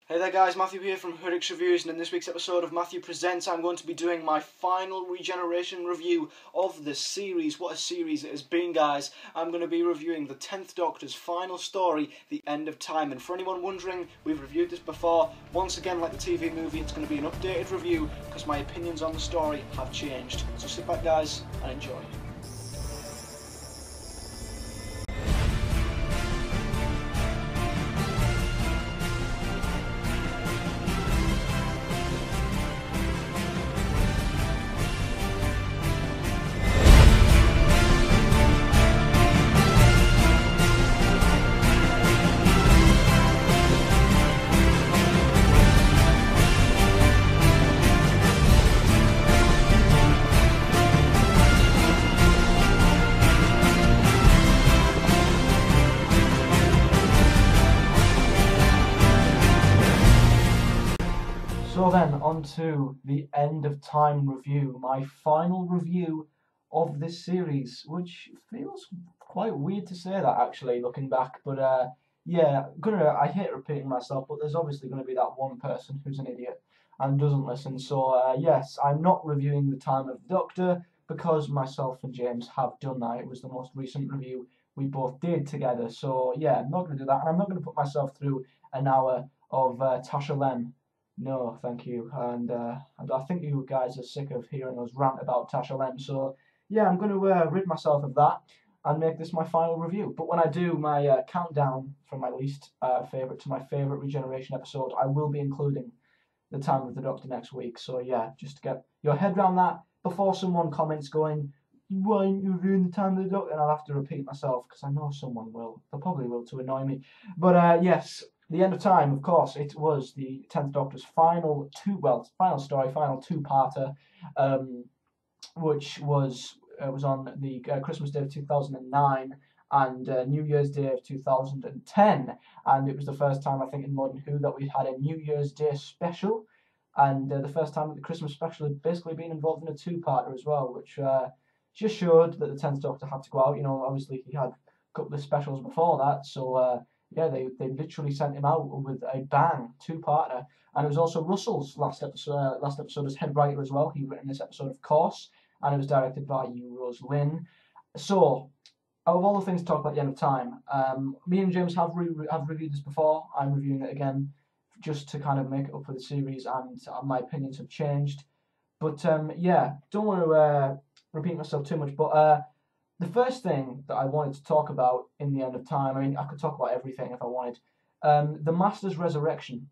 Hey there guys, Matthew here from Hurric's Reviews, and in this week's episode of Matthew Presents I'm going to be doing my final Regeneration review of the series. What a series it has been, guys. I'm going to be reviewing the 10th Doctor's final story, The End of Time. And for anyone wondering, we've reviewed this before. Once again, like the TV movie, it's going to be an updated review because my opinions on the story have changed. So sit back guys and enjoy. So then, on to the End of Time review, my final review of this series, which feels quite weird to say that actually, looking back, but yeah, I hate repeating myself, but there's obviously going to be that one person who's an idiot and doesn't listen, so yes, I'm not reviewing the Time of the Doctor, because myself and James have done that. It was the most recent review we both did together, so yeah, I'm not going to do that, and I'm not going to put myself through an hour of Tasha Lem. No, thank you. And I think you guys are sick of hearing us rant about Tasha Lem. So yeah, I'm going to rid myself of that and make this my final review. But when I do my countdown from my least favourite to my favourite Regeneration episode, I will be including the Time of the Doctor next week. So yeah, just to get your head around that before someone comments going, why aren't you reviewing the Time of the Doctor? And I'll have to repeat myself because I know someone will. They probably will to annoy me. But yes. The End of Time, of course, it was the 10th Doctor's final story, final two-parter, which was on the Christmas Day of 2009 and New Year's Day of 2010, and it was the first time, I think, in Modern Who that we had a New Year's Day special, and the first time that the Christmas special had basically been involved in a two-parter as well, which just showed that the 10th Doctor had to go out. You know, obviously he had a couple of specials before that, so yeah, they literally sent him out with a bang, two-parter. And it was also Russell's last episode as head writer as well. He written this episode, of course, and it was directed by Rose Lynn. So, out of all the things to talk about at the End of Time, me and James have reviewed this before. I'm reviewing it again just to kind of make it up for the series, and my opinions have changed. But yeah, don't want to repeat myself too much, but the first thing that I wanted to talk about in The End of Time, I mean, I could talk about everything if I wanted, the Master's resurrection.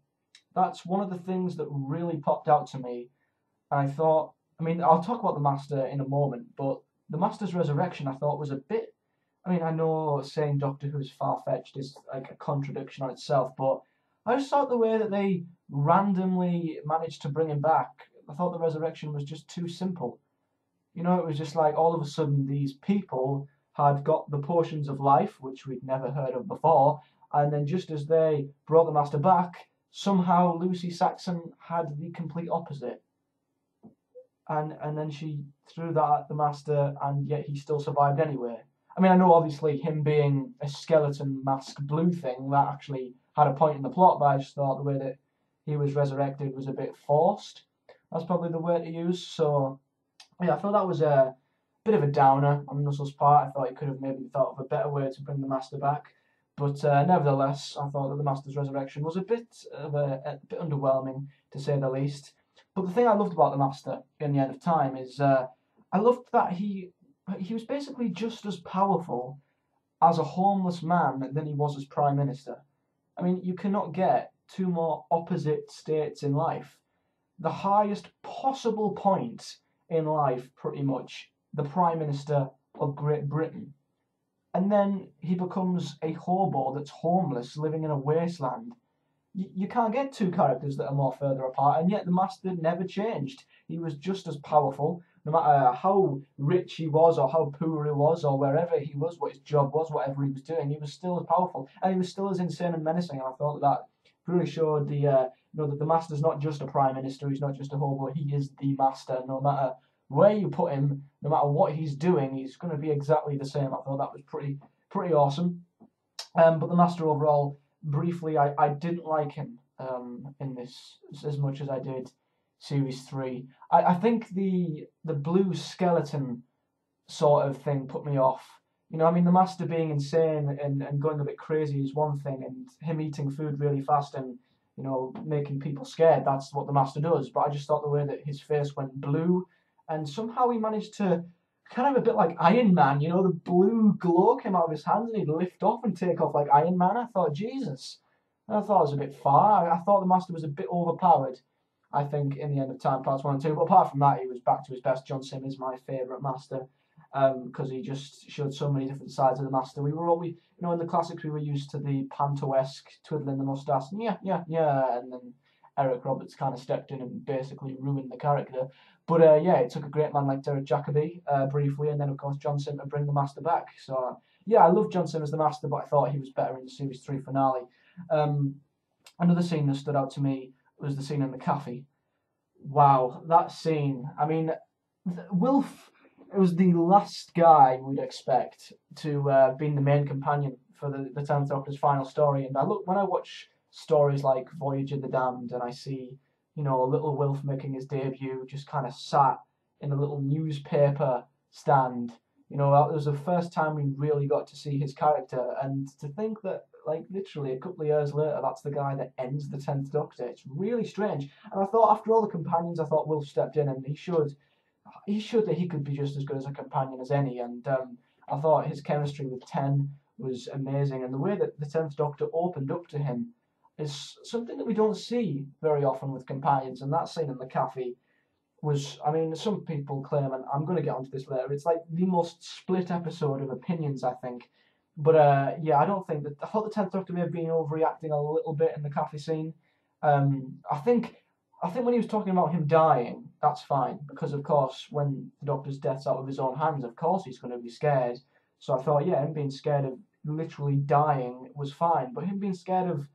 That's one of the things that really popped out to me. And I thought, I mean, I'll talk about the Master in a moment, but the Master's resurrection I thought was a bit, I mean, I know saying Doctor Who is far-fetched is like a contradiction on itself, but I just thought the way that they randomly managed to bring him back, I thought the resurrection was just too simple. You know, it was just like all of a sudden these people had got the potions of life, which we'd never heard of before, and then just as they brought the Master back, somehow Lucy Saxon had the complete opposite. And then she threw that at the Master, and yet he still survived anyway. I mean, I know obviously him being a skeleton mask blue thing, that actually had a point in the plot, but I just thought the way that he was resurrected was a bit forced. That's probably the word to use, so yeah, I thought that was a bit of a downer on Russell's part. I thought he could have maybe thought of a better way to bring the Master back. But nevertheless, I thought that the Master's resurrection was a bit underwhelming, to say the least. But the thing I loved about the Master in The End of Time is I loved that he was basically just as powerful as a homeless man than he was as Prime Minister. I mean, you cannot get two more opposite states in life. The highest possible point in life, pretty much, the Prime Minister of Great Britain. And then he becomes a hobo that's homeless, living in a wasteland. You can't get two characters that are more further apart, and yet the Master never changed. He was just as powerful, no matter how rich he was, or how poor he was, or wherever he was, what his job was, whatever he was doing, he was still as powerful, and he was still as insane and menacing, and I thought that really showed the that the Master's not just a Prime Minister, he's not just a hobo, he is the Master. No matter where you put him, no matter what he's doing, he's going to be exactly the same. I thought that was pretty awesome. But the Master overall, briefly, I didn't like him in this as much as I did Series 3. I think the blue skeleton sort of thing put me off. You know, I mean, the Master being insane and going a bit crazy is one thing, and him eating food really fast and, you know, making people scared, that's what the Master does. But I just thought the way that his face went blue, and somehow he managed to, kind of a bit like Iron Man, you know, the blue glow came out of his hands and he'd lift off and take off like Iron Man. I thought, Jesus. I thought it was a bit far. I thought the Master was a bit overpowered, I think, in the End of Time Parts 1 and 2. But apart from that, he was back to his best. John Sim is my favourite Master, because he just showed so many different sides of the Master. You know, in the classics we were used to the Panto-esque twiddling the moustache, yeah, and then Eric Roberts kind of stepped in and basically ruined the character. But yeah, it took a great man like Derek Jacobi briefly, and then of course John Sim to bring the Master back. So yeah, I love John Sim as the Master, but I thought he was better in the Series 3 finale. Another scene that stood out to me was the scene in the cafe. Wow, that scene. I mean, Wilf, it was the last guy we'd expect to be the main companion for the 10th Doctor's final story. And when I watch stories like Voyage of the Damned and I see, you know, little Wilf making his debut, just kind of sat in a little newspaper stand. You know, that was the first time we really got to see his character. And to think that, like, literally a couple of years later, that's the guy that ends the 10th Doctor. It's really strange. And I thought, after all the companions, I thought Wilf stepped in and he showed that he could be just as good as a companion as any. And I thought his chemistry with 10 was amazing. And the way that the 10th Doctor opened up to him is something that we don't see very often with companions. And that scene in the cafe was, I mean, some people claim, and I'm going to get onto this later, it's like the most split episode of opinions, I think. But yeah, I don't think that. I thought the 10th Doctor may have been overreacting a little bit in the cafe scene. I think when he was talking about him dying, that's fine, because of course when the Doctor's death's out of his own hands, of course he's going to be scared. So I thought, yeah, him being scared of literally dying was fine, but him being scared of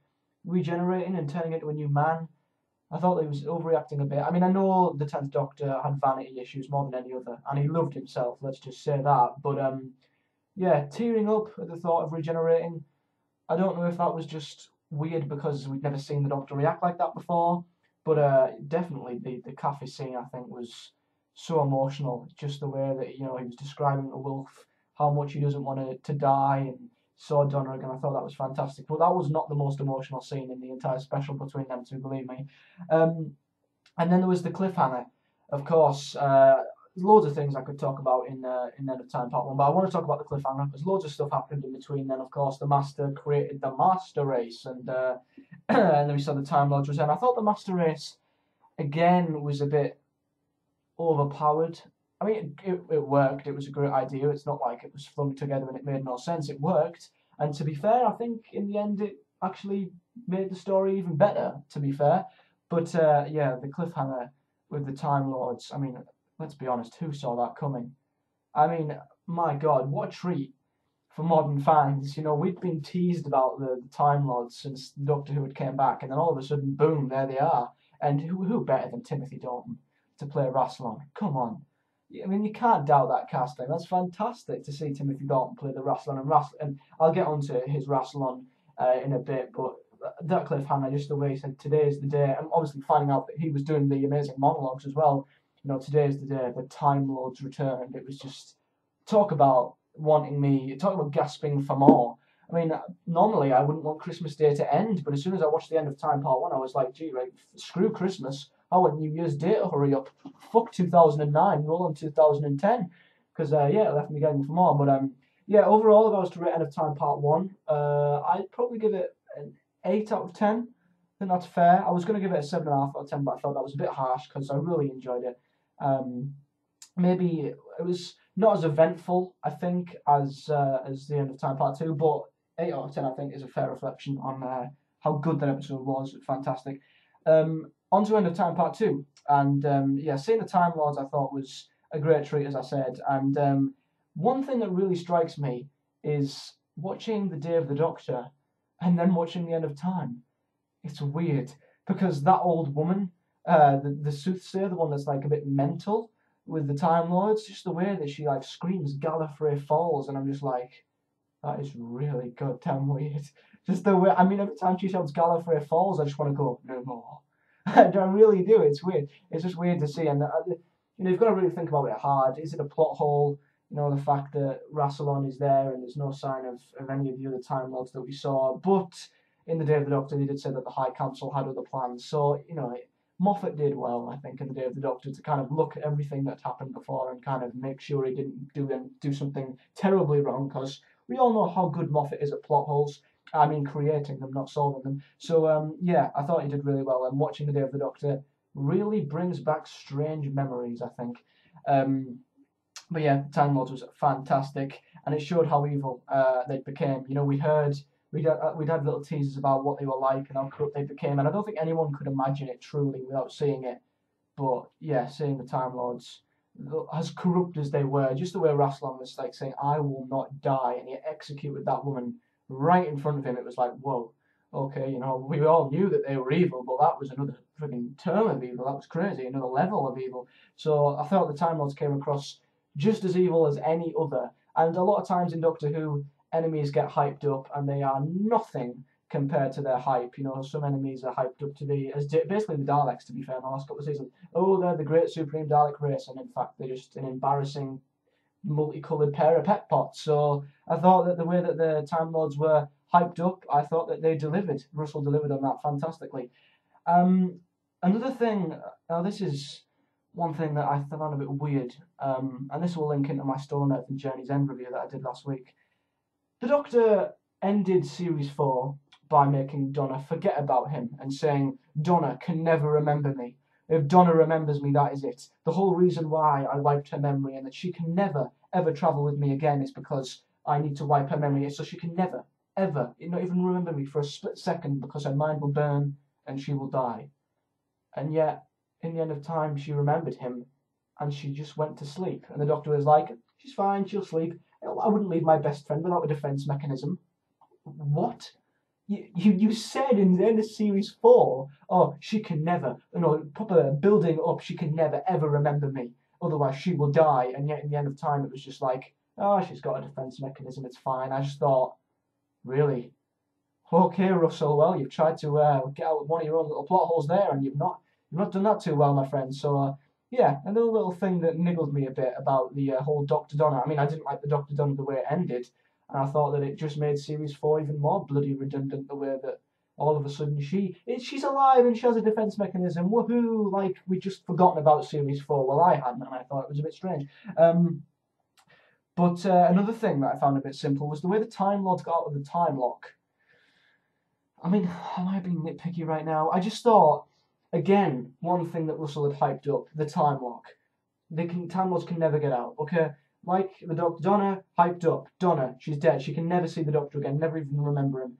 regenerating and turning into a new man, I thought he was overreacting a bit. I mean, I know the 10th Doctor had vanity issues more than any other, and he loved himself, let's just say that. But yeah, tearing up at the thought of regenerating, I don't know if that was just weird because we'd never seen the Doctor react like that before, but definitely the cafe scene, I think, was so emotional. Just the way that, you know, he was describing to Wilf how much he doesn't want to die, and saw Donnergan. I thought that was fantastic. But that was not the most emotional scene in the entire special between them two, believe me. And then there was the cliffhanger. Of course, there's loads of things I could talk about in End of Time Part 1, but I want to talk about the cliffhanger because loads of stuff happened in between. Then, of course, the Master created the Master Race, and and then we saw the Time Lords return. I thought the Master Race, again, was a bit overpowered. I mean, it worked. It was a great idea. It's not like it was flung together and it made no sense. It worked. And to be fair, I think in the end it actually made the story even better, to be fair. But yeah, the cliffhanger with the Time Lords, I mean, let's be honest, who saw that coming? I mean, my God, what a treat for modern fans. You know, we'd been teased about the Time Lords since Doctor Who had came back, and then all of a sudden, boom, there they are. And who better than Timothy Dalton to play Rassilon? Come on. I mean, you can't doubt that casting. That's fantastic to see Timothy Dalton play the Rassilon, and I'll get onto his Rassilon in a bit, but that cliffhanger, just the way he said, today's the day, and obviously finding out that he was doing the amazing monologues as well. You know, today's the day the Time Lords returned. It was just, talk about gasping for more. I mean, normally I wouldn't want Christmas Day to end, but as soon as I watched the End of Time Part 1, I was like, gee, right, screw Christmas. I want New Year's Day to hurry up. Fuck 2009, roll on 2010. Because, yeah, it left me getting for more. But, yeah, overall, if I was to rate End of Time Part 1, I'd probably give it an 8 out of 10. I think that's fair. I was going to give it a 7.5 out of 10, but I thought that was a bit harsh because I really enjoyed it. Maybe it was not as eventful, I think, as the End of Time Part 2, but 8 out of 10, I think, is a fair reflection on how good that episode was. Fantastic. On to End of Time Part 2. And yeah, seeing the Time Lords I thought was a great treat, as I said. And one thing that really strikes me is watching the Day of the Doctor and then watching the End of Time. It's weird because that old woman, the soothsayer, the one that's like a bit mental with the Time Lords, just the way that she like screams Gallifrey Falls, and I'm just like, that is really goddamn weird. Just the way, I mean, every time she shouts Gallifrey falls, I just want to go, no more. I really do. It's weird. It's just weird to see. And, you've got to really think about it hard. Is it a plot hole? The fact that Rassilon is there and there's no sign of any of the other Time Lords that we saw. But in the Day of the Doctor, they did say that the High Council had other plans. So, Moffat did well, I think, in the Day of the Doctor to kind of look at everything that happened before and kind of make sure he didn't do something terribly wrong, because we all know how good Moffat is at plot holes. I mean, creating them, not solving them. So, yeah, I thought he did really well. And watching the Day of the Doctor really brings back strange memories, I think. But yeah, Time Lords was fantastic, and it showed how evil they became. We'd had little teasers about what they were like and how corrupt they became, and I don't think anyone could imagine it truly without seeing it. But yeah, seeing the Time Lords, as corrupt as they were, just the way Rassilon was like saying, "I will not die," and he executed that woman right in front of him. It was like, whoa, okay, we all knew that they were evil, but that was another frigging term of evil. That was crazy, another level of evil. So I felt the Time Lords came across just as evil as any other. And a lot of times in Doctor Who, enemies get hyped up, and they are nothing compared to their hype. Some enemies are hyped up to be basically the Daleks, to be fair, in the last couple of seasons. Oh, they're the great supreme Dalek race, and in fact, they're just an embarrassing, multicoloured pair of pet pots. So I thought that the way that the Time Lords were hyped up, I thought that they delivered. Russell delivered on that fantastically. Another thing, now this is one thing that I found a bit weird, and this will link into my Stolen Earth and Journey's End review that I did last week. The Doctor ended Series 4 by making Donna forget about him and saying, Donna can never remember me. If Donna remembers me, that is it. The whole reason why I wiped her memory and that she can never, ever travel with me again is because I need to wipe her memory, so she can never, ever, not even remember me for a split second, because her mind will burn and she will die. And yet, in the end of time, she remembered him and she just went to sleep. And the Doctor was like, she's fine, she'll sleep. I wouldn't leave my best friend without a defense mechanism. What? You said in the end of Series 4, oh, she can never, proper building up, she can never ever remember me, otherwise she will die. And yet in the end of time, it was just like, oh, she's got a defense mechanism, it's fine. I just thought, really? Okay, Russell, well, you've tried to get out with one of your own little plot holes there, and you've not done that too well, my friend. So, yeah, another little thing that niggled me a bit about the whole Dr. Donna. I mean, I didn't like the Dr. Donna the way it ended, and I thought that it just made Series 4 even more bloody redundant, the way that all of a sudden she's alive and she has a defense mechanism. Woohoo! Like, we'd just forgotten about Series 4. Well, I hadn't, and I thought it was a bit strange. But another thing that I found a bit simple was the way the Time Lords got out of the time lock. I mean, am I being nitpicky right now? I just thought, again, one thing that Russell had hyped up, the time lock. Time Lords can never get out, okay? Like the Doctor, Donna, hyped up. Donna, she's dead. She can never see the Doctor again, never even remember him.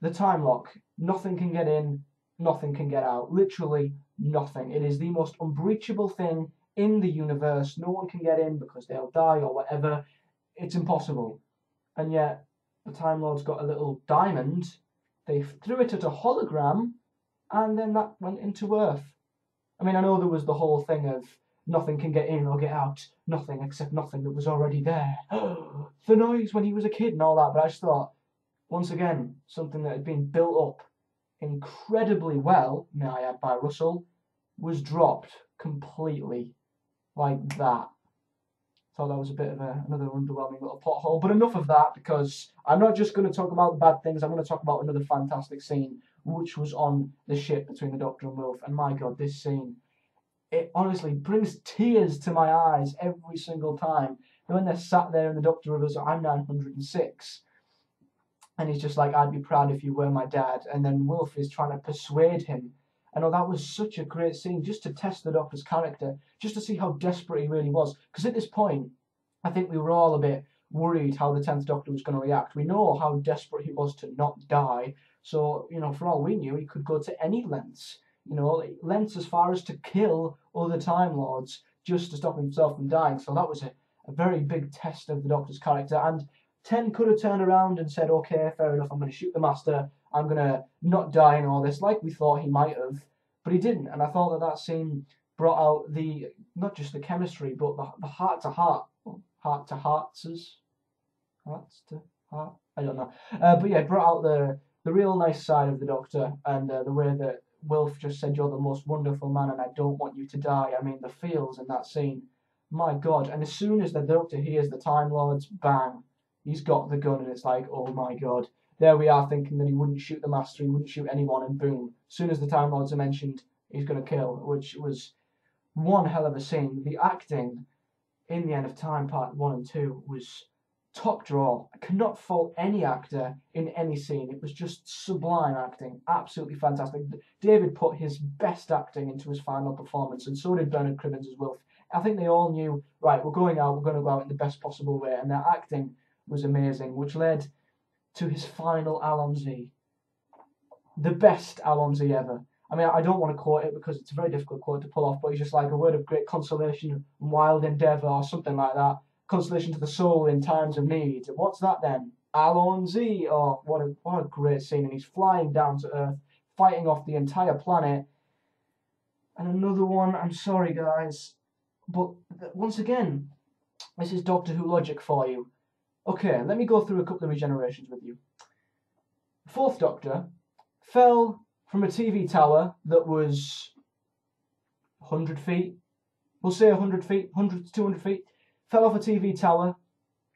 The time lock, nothing can get in, nothing can get out. Literally nothing. It is the most unbreachable thing in the universe. No one can get in because they'll die or whatever. It's impossible. And yet, the Time Lords got a little diamond. They threw it at a hologram, and then that went into Earth. I mean, I know there was the whole thing of nothing can get in or get out, nothing except nothing that was already there. The noise when he was a kid and all that, but I just thought, once again, something that had been built up incredibly well, may I add, by Russell, was dropped completely like that. Thought that was a bit of another underwhelming little plot hole. But enough of that, because I'm not just going to talk about the bad things. I'm going to talk about another fantastic scene, which was on the ship between the Doctor and Wilf. And my God, this scene, it honestly brings tears to my eyes every single time. And when they're sat there and the Doctor reveals, I'm 906. And he's just like, I'd be proud if you were my dad. And then Wilf is trying to persuade him. I know that was such a great scene, just to test the Doctor's character, just to see how desperate he really was. Because at this point, I think we were all a bit worried how the 10th Doctor was going to react. We know how desperate he was to not die. So, for all we knew, he could go to any lengths. Lengths as far as to kill other Time Lords just to stop himself from dying. So that was a very big test of the Doctor's character. And 10 could have turned around and said, okay, fair enough, I'm going to shoot the Master. I'm going to not die and all this, like we thought he might have. But he didn't. And I thought that scene brought out not just the chemistry, but the heart-to-heart. Heart-to-hearts. Hearts to heart? I don't know. But yeah, it brought out the real nice side of the Doctor, and the way that Wilf just said, "You're the most wonderful man, and I don't want you to die." I mean, the feels in that scene, my God! And as soon as the Doctor hears the Time Lords, bang, he's got the gun, and it's like, oh my God! There we are, thinking that he wouldn't shoot the Master, he wouldn't shoot anyone, and boom! As soon as the Time Lords are mentioned, he's going to kill, which was one hell of a scene. The acting in the End of Time Part 1 and 2 was top draw. I cannot fault any actor in any scene. It was just sublime acting, absolutely fantastic. David put his best acting into his final performance, and so did Bernard Cribbins as well. I think they all knew, right, we're going to go out in the best possible way, and their acting was amazing, which led to his final Allons-y. The best Allons-y ever. I mean, I don't want to quote it because it's a very difficult quote to pull off, but he's just like, "A word of great consolation and wild endeavour," or something like that. "Consolation to the soul in times of need." What's that then? Allons-y. Oh, what a great scene. And he's flying down to Earth, fighting off the entire planet. And another one, I'm sorry guys, but once again, this is Doctor Who logic for you. Okay, let me go through a couple of regenerations with you. The Fourth Doctor fell from a TV tower that was 100 feet. We'll say 100 feet, 100 to 200 feet. Fell off a TV tower,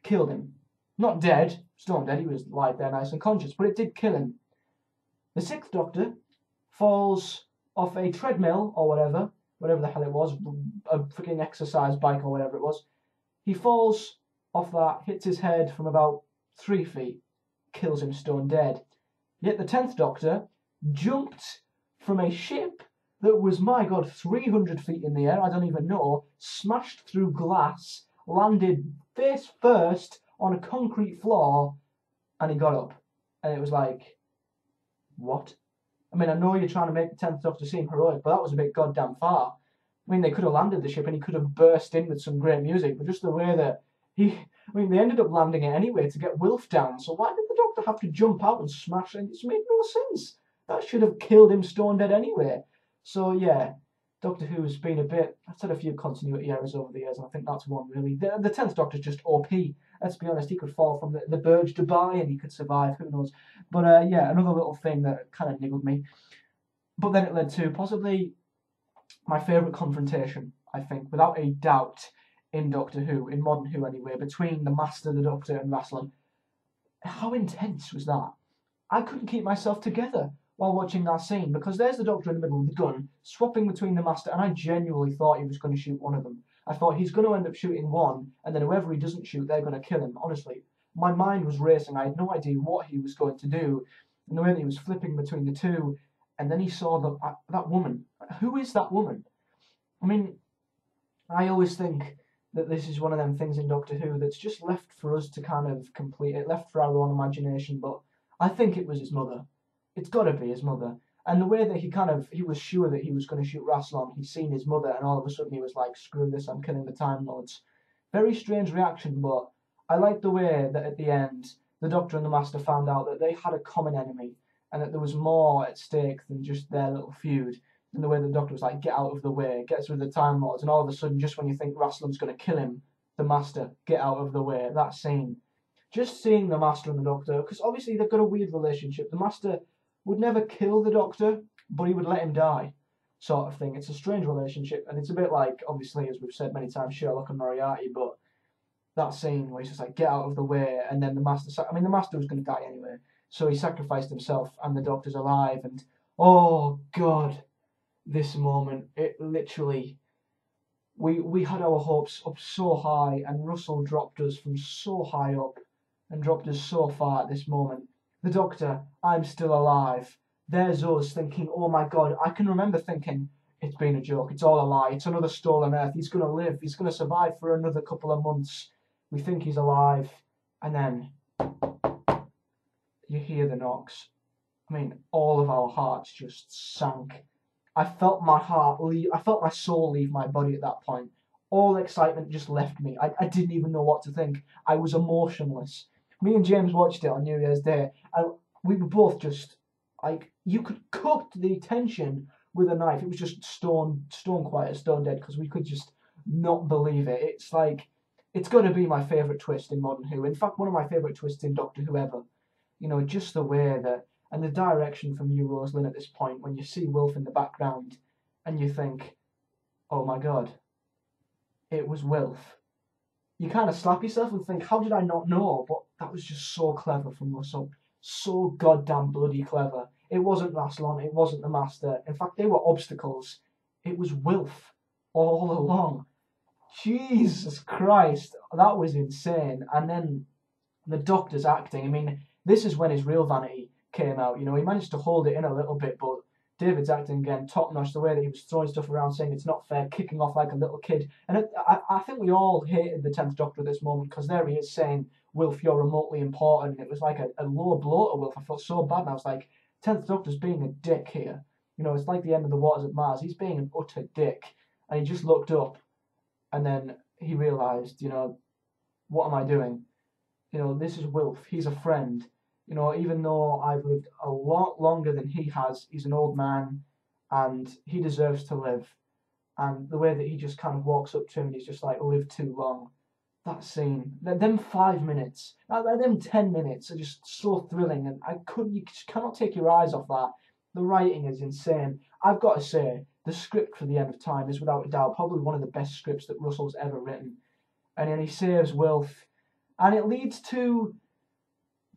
killed him. Not dead, still not dead, he was lying there nice and conscious, but it did kill him. The Sixth Doctor falls off a treadmill or whatever the hell it was, a freaking exercise bike or whatever it was. He falls off that, hits his head from about 3 feet, kills him stone dead. Yet the 10th Doctor jumped from a ship that was, my God, 300 feet in the air, I don't even know, smashed through glass, landed face first on a concrete floor, and he got up. And it was like, what? I mean, I know you're trying to make the 10th Doctor seem heroic, but that was a bit goddamn far. I mean, they could have landed the ship and he could have burst in with some great music, but just the way that they ended up landing it anyway to get Wilf down, so why did the Doctor have to jump out and smash it? It made no sense. That should have killed him stone dead anyway. So yeah, Doctor Who's been a bit, I've had a few continuity errors over the years, and I think that's one really. The 10th Doctor's just OP. Let's be honest, he could fall from the Burj Dubai and he could survive, who knows. But yeah, another little thing that kind of niggled me. But then it led to possibly my favourite confrontation, I think, without a doubt, in Doctor Who, in modern Who anyway, between the Master, the Doctor and Rassilon. How intense was that? I couldn't keep myself together while watching that scene, because there's the Doctor in the middle of the gun, swapping between the Master, and I genuinely thought he was going to shoot one of them. I thought he's going to end up shooting one, and then whoever he doesn't shoot, they're going to kill him. Honestly, my mind was racing. I had no idea what he was going to do, and the way that he was flipping between the two, and then he saw that woman. Who is that woman? I mean, I always think that this is one of them things in Doctor Who that's just left for us to kind of complete it, left for our own imagination, but I think it was his mother. It's got to be his mother. And the way that he was sure that he was going to shoot Rassilon, he'd seen his mother, and all of a sudden he was like, screw this, I'm killing the Time Lords. Very strange reaction, but I like the way that at the end, the Doctor and the Master found out that they had a common enemy, and that there was more at stake than just their little feud. And the way the Doctor was like, get out of the way, gets rid of the Time Lords, and all of a sudden, just when you think Rassilon's going to kill him, the Master, get out of the way. That scene. Just seeing the Master and the Doctor, because obviously they've got a weird relationship. The Master would never kill the Doctor, but he would let him die, sort of thing. It's a strange relationship, and it's a bit like, obviously, as we've said many times, Sherlock and Moriarty, but that scene where he's just like, get out of the way, and then the Master, the Master was going to die anyway, so he sacrificed himself, and the Doctor's alive, and oh God, this moment, it literally, we had our hopes up so high, and Russell dropped us from so high up, and dropped us so far at this moment. The Doctor, I'm still alive. There's us thinking, oh my God, I can remember thinking, it's been a joke, it's all a lie, it's another stolen Earth, he's going to live, he's going to survive for another couple of months. We think he's alive, and then you hear the knocks. I mean, all of our hearts just sank. I felt my soul leave my body at that point. All excitement just left me. I didn't even know what to think. I was emotionless. Me and James watched it on New Year's Day, and we were both just, like, you could cut the tension with a knife. It was just stone quiet, stone dead, because we could just not believe it. It's like, it's got to be my favourite twist in Modern Who. In fact, one of my favourite twists in Doctor Who ever. You know, just the way that, And the direction from you, Rosalind, at this point, when you see Wilf in the background, and you think, oh my God, it was Wilf. You kind of slap yourself and think, how did I not know? But that was just so clever from Russell. So goddamn bloody clever. It wasn't Rassilon, it wasn't the Master. In fact, they were obstacles. It was Wilf all along. Jesus Christ, that was insane. And then the Doctor's acting. I mean, this is when his real vanity came out. You know, he managed to hold it in a little bit, but David's acting again, top notch. The way that he was throwing stuff around, saying it's not fair, kicking off like a little kid. And I think we all hated the 10th Doctor at this moment, because there he is saying, Wilf, you're remotely important. And it was like a low blow to Wilf. I felt so bad, and I was like, 10th Doctor's being a dick here. You know, it's like the end of the Waters of Mars. He's being an utter dick. And he just looked up, and then he realised, you know, what am I doing? You know, this is Wilf. He's a friend. You know, even though I've lived a lot longer than he has, he's an old man, and he deserves to live. And the way that he just kind of walks up to him and he's just like, live too long. That scene, them 5 minutes, them 10 minutes are just so thrilling, and you just cannot take your eyes off that. The writing is insane. I've got to say, the script for The End of Time is without a doubt probably one of the best scripts that Russell's ever written. And then he saves Wilf, and it leads to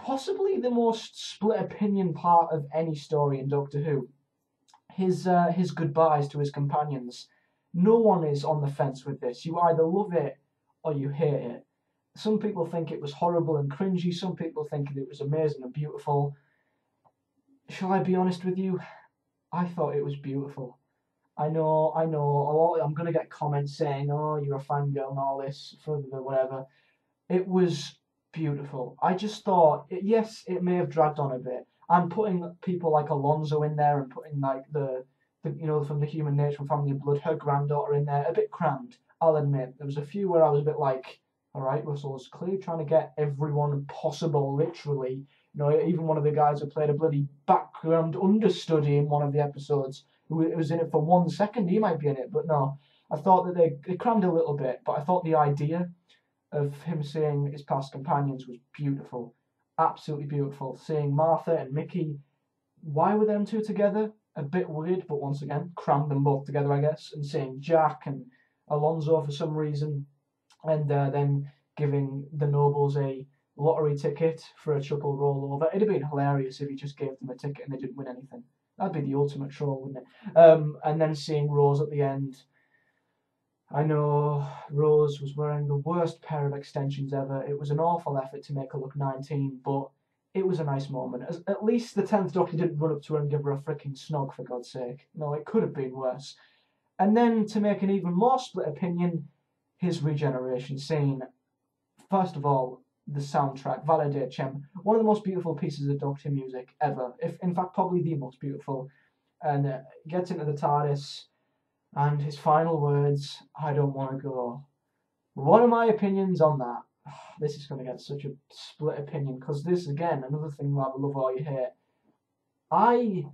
possibly the most split opinion part of any story in Doctor Who. His goodbyes to his companions. No one is on the fence with this. You either love it or you hate it. Some people think it was horrible and cringy. Some people think it was amazing and beautiful. Shall I be honest with you? I thought it was beautiful. I know, I'm going to get comments saying, oh, you're a fangirl and all this, whatever. It was beautiful. I just thought, yes, it may have dragged on a bit. I'm putting people like Alonso in there and putting like the you know, from the Human Nature and Family of Blood, her granddaughter in there, a bit crammed, I'll admit. There was a few where I was a bit like, all right, Russell's clearly trying to get everyone possible, literally. You know, even one of the guys who played a bloody background understudy in one of the episodes, who was in it for 1 second, he might be in it, but no. I thought that they crammed a little bit, but I thought the idea of him seeing his past companions was beautiful. Absolutely beautiful. Seeing Martha and Mickey, why were them two together? A bit weird, but once again, crammed them both together, I guess. And seeing Jack and Alonso for some reason, and then giving the Nobles a lottery ticket for a triple rollover. It'd have been hilarious if he just gave them a ticket and they didn't win anything. That'd be the ultimate troll, wouldn't it? And then seeing Rose at the end. I know Rose was wearing the worst pair of extensions ever. It was an awful effort to make her look 19, but it was a nice moment. At least the 10th Doctor didn't run up to her and give her a freaking snog, for God's sake. No, it could have been worse. And then, to make an even more split opinion, his regeneration scene. First of all, the soundtrack, Valade Chem, one of the most beautiful pieces of Doctor music ever. If, in fact, probably the most beautiful. And gets into the TARDIS, and his final words, I don't want to go. What are my opinions on that? This is going to get such a split opinion, because this, again, another thing that I love or you hate. I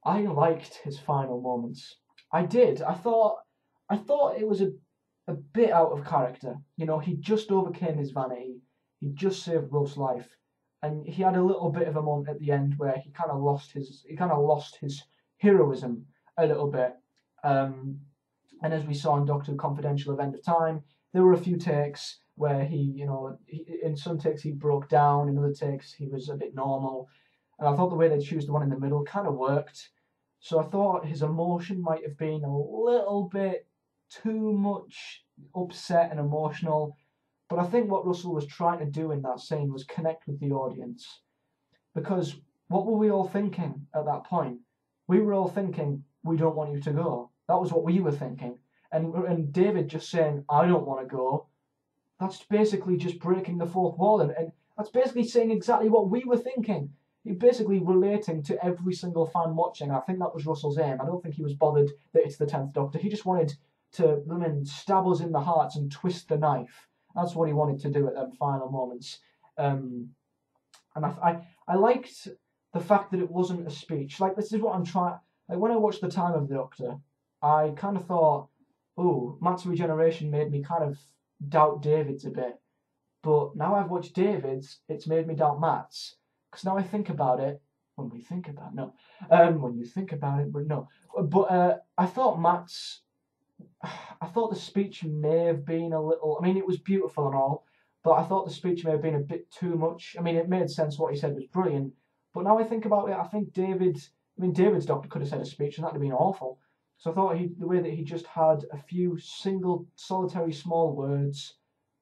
liked his final moments. I did. I thought it was a bit out of character. You know, he just overcame his vanity. He just saved Wilf's life, and he had a little bit of a moment at the end where he kind of lost his heroism a little bit. And as we saw in Doctor Who Confidential of End of Time, there were a few takes where in some takes he broke down, in other takes he was a bit normal. And I thought the way they chose the one in the middle kind of worked. So I thought his emotion might have been a little bit too much upset and emotional. But I think what Russell was trying to do in that scene was connect with the audience. Because what were we all thinking at that point? We were all thinking, we don't want you to go. That was what we were thinking. And David just saying, I don't want to go, that's basically just breaking the fourth wall. And that's basically saying exactly what we were thinking. He's basically relating to every single fan watching. I think that was Russell's aim. I don't think he was bothered that it's the 10th Doctor. He just wanted to stab us in the hearts and twist the knife. That's what he wanted to do at them final moments. And I liked the fact that it wasn't a speech. Like, this is what I'm trying... Like, when I watched The Time of the Doctor, I kind of thought, oh, Matt's regeneration made me kind of doubt David's a bit. But now I've watched David's, it's made me doubt Matt's. Because now I think about it, when we think about no, when you think about it, but no. But I thought I thought the speech may have been a little. I mean, it was beautiful and all, but I thought the speech may have been a bit too much. I mean, it made sense. What he said was brilliant, but now I think about it, I think David's doctor could have said a speech, and that'd have been awful. So I thought the way that he just had a few single, solitary, small words,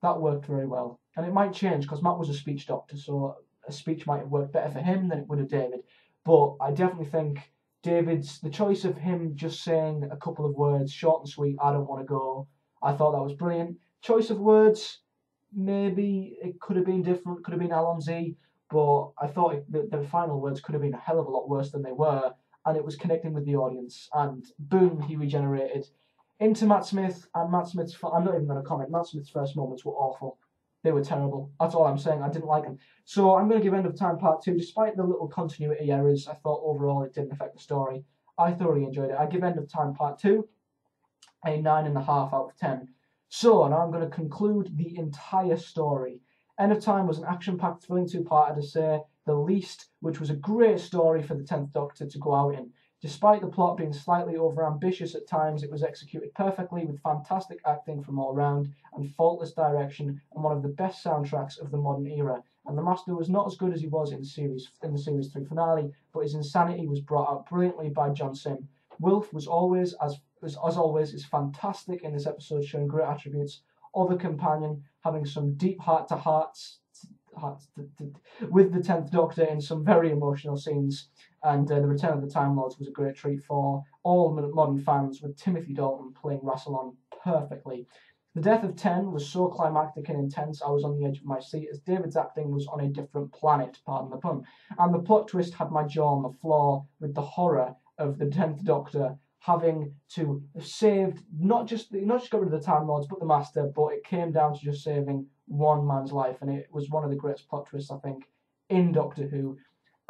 that worked very well. And it might change because Matt was a speech doctor, so a speech might have worked better for him than it would have David. But I definitely think the choice of him just saying a couple of words, short and sweet, I don't want to go, I thought that was brilliant. Choice of words, maybe it could have been different, could have been Alonzi, but I thought the final words could have been a hell of a lot worse than they were, and it was connecting with the audience, and boom, he regenerated into Matt Smith, and Matt Smith's, I'm not even going to comment, Matt Smith's first moments were awful. They were terrible. That's all I'm saying. I didn't like them. So I'm going to give End of Time Part 2. Despite the little continuity errors, I thought overall it didn't affect the story. I thoroughly enjoyed it. I give End of Time Part 2 a 9.5 out of 10. So now I'm going to conclude the entire story. End of Time was an action-packed, thrilling two-parter, to say the least, which was a great story for the 10th Doctor to go out in. Despite the plot being slightly over-ambitious at times, it was executed perfectly with fantastic acting from all round and faultless direction and one of the best soundtracks of the modern era. And the Master was not as good as he was in the Series 3 finale, but his insanity was brought out brilliantly by John Sim. Wilf was always, as always, is fantastic in this episode, showing great attributes of a companion, having some deep heart-to-hearts with the 10th Doctor in some very emotional scenes, and the Return of the Time Lords was a great treat for all modern fans, with Timothy Dalton playing Rassilon perfectly. The death of Ten was so climactic and intense, I was on the edge of my seat, as David's acting was on a different planet, pardon the pun, and the plot twist had my jaw on the floor with the horror of the 10th Doctor having to have saved, not just got rid of the Time Lords, but the Master, but it came down to just saving one man's life, and it was one of the greatest plot twists, I think, in Doctor Who.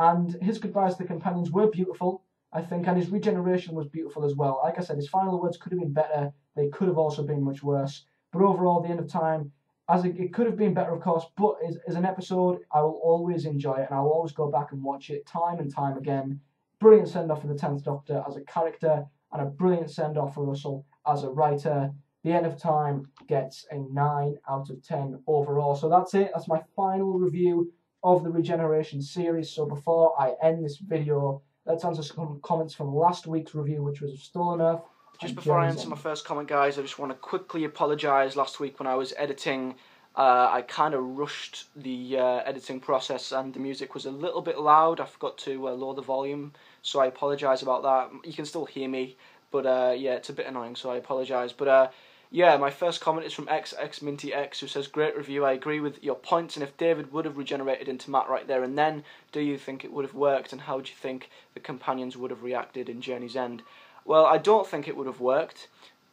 And his goodbyes to the companions were beautiful, I think, and his regeneration was beautiful as well. Like I said, his final words could have been better, they could have also been much worse, but overall, the End of Time, it could have been better, of course, but as an episode, I will always enjoy it, and I will always go back and watch it time and time again. Brilliant send-off for the 10th Doctor as a character, and a brilliant send-off for Russell as a writer. The End of Time gets a 9 out of 10 overall. So that's it. That's my final review of the Regeneration series. So before I end this video, let's answer some comments from last week's review, which was of Stolen Earth. Just before I answer my first comment, guys, I just want to quickly apologise. Last week when I was editing, I kind of rushed the editing process, and the music was a little bit loud. I forgot to lower the volume, so I apologise about that. You can still hear me, but yeah, it's a bit annoying, so I apologise. But yeah, my first comment is from XXMintyX, who says, great review, I agree with your points, and if David would have regenerated into Matt right there and then, do you think it would have worked, and how do you think the companions would have reacted in Journey's End? Well, I don't think it would have worked,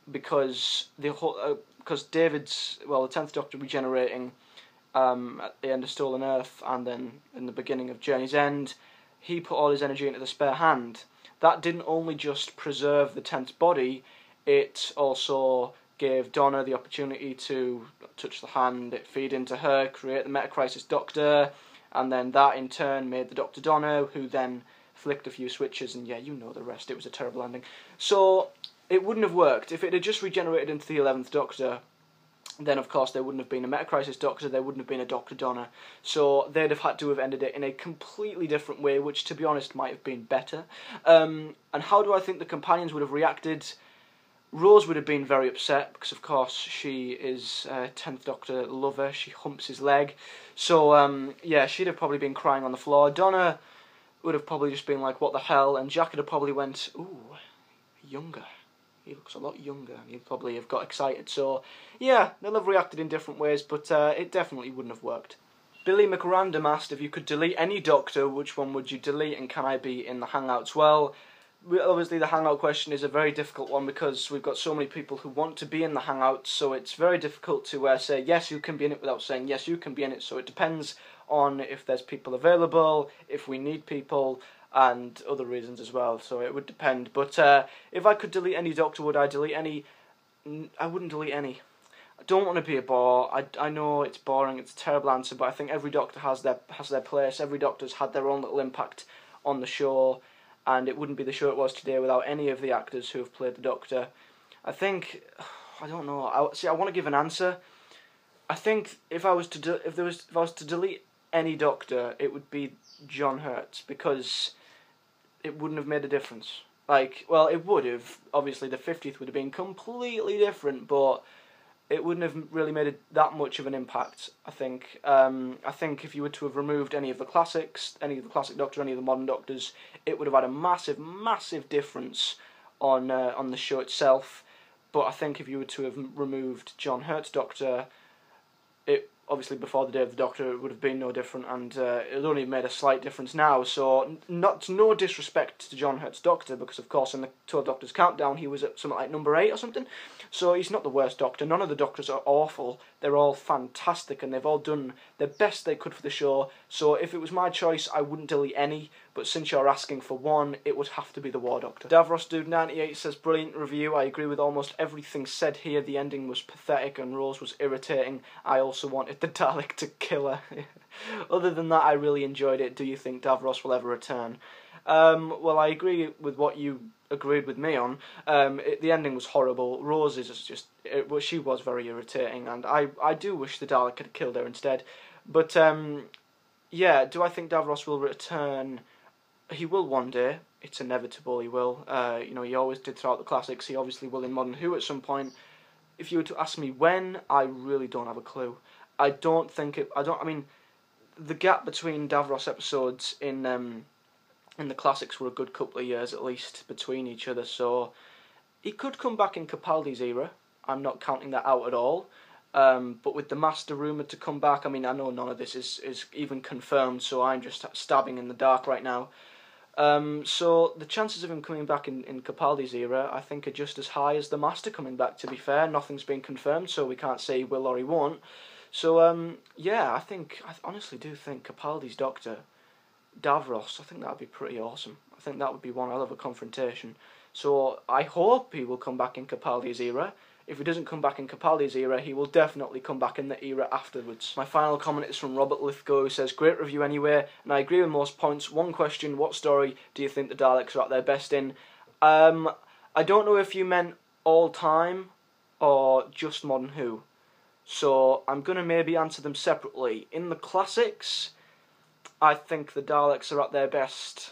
because the David's, well, the 10th Doctor regenerating at the end of Stolen Earth and then in the beginning of Journey's End, he put all his energy into the spare hand. That didn't only just preserve the 10th body, it also gave Donna the opportunity to touch the hand, it feed into her, create the Metacrisis Doctor, and then that in turn made the Doctor Donna, who then flicked a few switches, and yeah, you know the rest, it was a terrible ending. So, it wouldn't have worked. If it had just regenerated into the 11th Doctor, then of course there wouldn't have been a Metacrisis Doctor, there wouldn't have been a Doctor Donna. So they'd have had to have ended it in a completely different way, which to be honest might have been better. And how do I think the companions would have reacted? Rose would have been very upset, because of course she is a 10th Doctor lover, she humps his leg. So yeah, she'd have probably been crying on the floor. Donna would have probably just been like, what the hell? And Jack would have probably went, ooh, younger. He looks a lot younger, and he'd probably have got excited. So, yeah, they'll have reacted in different ways, but it definitely wouldn't have worked. Billy McRandom asked, if you could delete any Doctor, which one would you delete, and can I be in the Hangouts? Well, obviously the Hangout question is a very difficult one, because we've got so many people who want to be in the Hangouts, so it's very difficult to say, yes, you can be in it, without saying, yes, you can be in it. So it depends on if there's people available, if we need people, and other reasons as well, so it would depend. But if I could delete any Doctor, would I delete any? I wouldn't delete any. I don't want to be a bore. I know it's boring, it's a terrible answer, but I think every Doctor has their place. Every Doctor's had their own little impact on the show, and it wouldn't be the show it was today without any of the actors who have played the Doctor. I think, I don't know. I want to give an answer. I think if I was to delete any Doctor, it would be John Hurt, because it wouldn't have made a difference. Like, well, it would have. Obviously, the 50th would have been completely different, but it wouldn't have really made that much of an impact, I think. I think if you were to have removed any of the classics, any of the classic Doctor, any of the modern Doctors, it would have had a massive, massive difference on the show itself. But I think if you were to have removed John Hurt's Doctor, it obviously before the day of the Doctor it would have been no different, and it only made a slight difference now. So no disrespect to John Hurt's Doctor, because of course in the 12 Doctors Countdown he was at something like number 8 or something. So he's not the worst Doctor. None of the Doctors are awful. They're all fantastic, and they've all done their best they could for the show. So if it was my choice, I wouldn't delete any. But since you're asking for one, it would have to be the War Doctor. Davros Dude 98 says, brilliant review. I agree with almost everything said here. The ending was pathetic and Rose was irritating. I also wanted the Dalek to kill her. Other than that, I really enjoyed it. Do you think Davros will ever return? Well, I agree with what you agreed with me on. The ending was horrible. Rose is just, she was very irritating, and I do wish the Dalek had killed her instead. But yeah, do I think Davros will return? He will one day. It's inevitable. He will. You know, he always did throughout the classics. He obviously will in Modern Who at some point. If you were to ask me when, I really don't have a clue. I don't think it. I mean, the gap between Davros episodes in the classics were a good couple of years at least between each other. So he could come back in Capaldi's era. I'm not counting that out at all. But with the Master rumoured to come back, I mean, I know none of this is even confirmed, so I'm just stabbing in the dark right now. So the chances of him coming back in Capaldi's era, I think, are just as high as the Master coming back, to be fair. Nothing's been confirmed, so we can't say he will or he won't. So, yeah, I honestly do think Capaldi's Doctor, Davros, I think that would be pretty awesome. I think that would be one hell of a confrontation. So I hope he will come back in Capaldi's era. If he doesn't come back in Capaldi's era, he will definitely come back in the era afterwards. My final comment is from Robert Lithgow, who says, great review anyway, and I agree with most points. One question, what story do you think the Daleks are at their best in? I don't know if you meant all time or just Modern Who. So I'm going to maybe answer them separately. In the classics, I think the Daleks are at their best.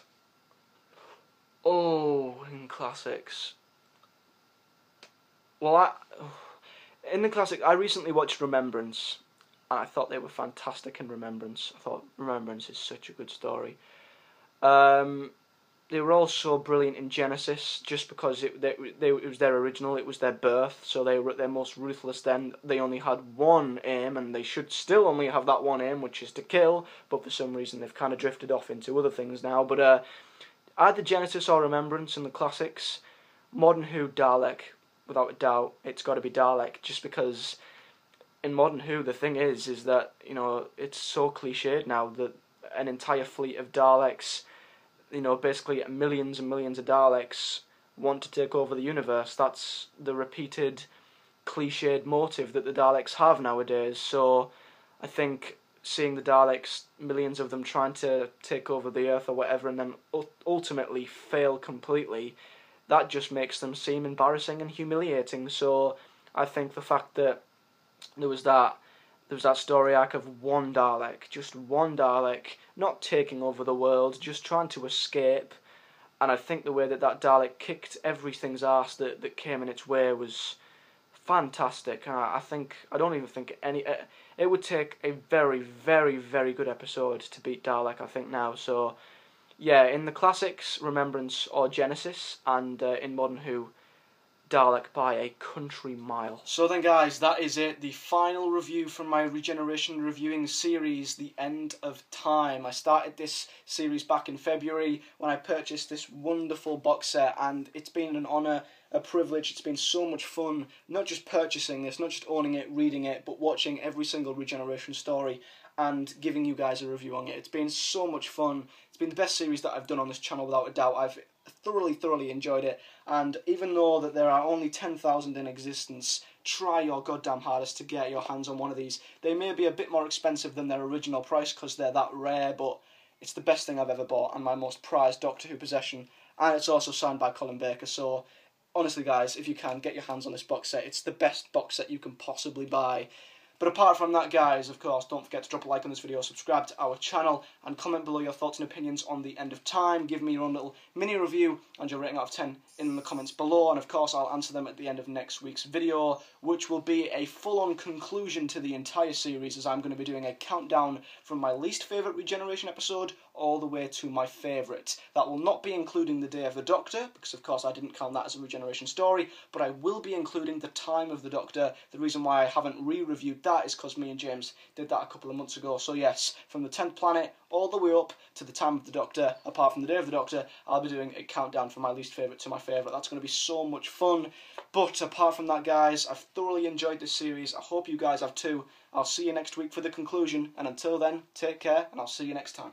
Oh, in classics. Well, in the classic, I recently watched Remembrance, and I thought they were fantastic in Remembrance. I thought Remembrance is such a good story. They were also brilliant in Genesis, just because it was their original, it was their birth, so they were at their most ruthless then. They only had one aim, and they should still only have that one aim, which is to kill, but for some reason they've kind of drifted off into other things now. But either Genesis or Remembrance in the classics. Modern Who, Dalek. Without a doubt, it's got to be Dalek, just because in Modern Who the thing is that, you know, it's so cliched now that an entire fleet of Daleks, you know, basically millions and millions of Daleks want to take over the universe. That's the repeated cliched motive that the Daleks have nowadays. So I think seeing the Daleks, millions of them trying to take over the Earth or whatever, and then ultimately fail completely, that just makes them seem embarrassing and humiliating. So I think the fact that there was that story arc of one Dalek, just one Dalek, not taking over the world, just trying to escape, and I think the way that Dalek kicked everything's arse that came in its way was fantastic. I don't even think it would take a very, very, very good episode to beat Dalek, I think now. So yeah, in the classics, Remembrance or Genesis, and in Modern Who, Dalek by a country mile. So then guys, that is it. The final review from my Regeneration reviewing series, The End of Time. I started this series back in February when I purchased this wonderful box set, and it's been an honour, a privilege. It's been so much fun, not just purchasing this, not just owning it, reading it, but watching every single Regeneration story and giving you guys a review on it. It's been so much fun. It's been the best series that I've done on this channel without a doubt. I've thoroughly enjoyed it, and even though that there are only 10,000 in existence, try your goddamn hardest to get your hands on one of these. They may be a bit more expensive than their original price because they're that rare, but It's the best thing I've ever bought and my most prized Doctor Who possession. And it's also signed by Colin Baker, so honestly guys, if you can, get your hands on this box set. It's the best box set you can possibly buy. But apart from that, guys, of course, don't forget to drop a like on this video, subscribe to our channel, and comment below your thoughts and opinions on The End of Time. Give me your own little mini review and your rating out of 10 in the comments below, and of course I'll answer them at the end of next week's video, which will be a full-on conclusion to the entire series, as I'm going to be doing a countdown from my least favourite Regeneration episode all the way to my favourite. That will not be including the Day of the Doctor, because of course I didn't count that as a Regeneration story, but I will be including the Time of the Doctor. The reason why I haven't re-reviewed that is because me and James did that a couple of months ago. So yes, from the 10th planet all the way up to the Time of the Doctor, apart from the Day of the Doctor, I'll be doing a countdown from my least favourite to my favourite. That's going to be so much fun. But apart from that, guys, I've thoroughly enjoyed this series. I hope you guys have too. I'll see you next week for the conclusion, and until then, take care, and I'll see you next time.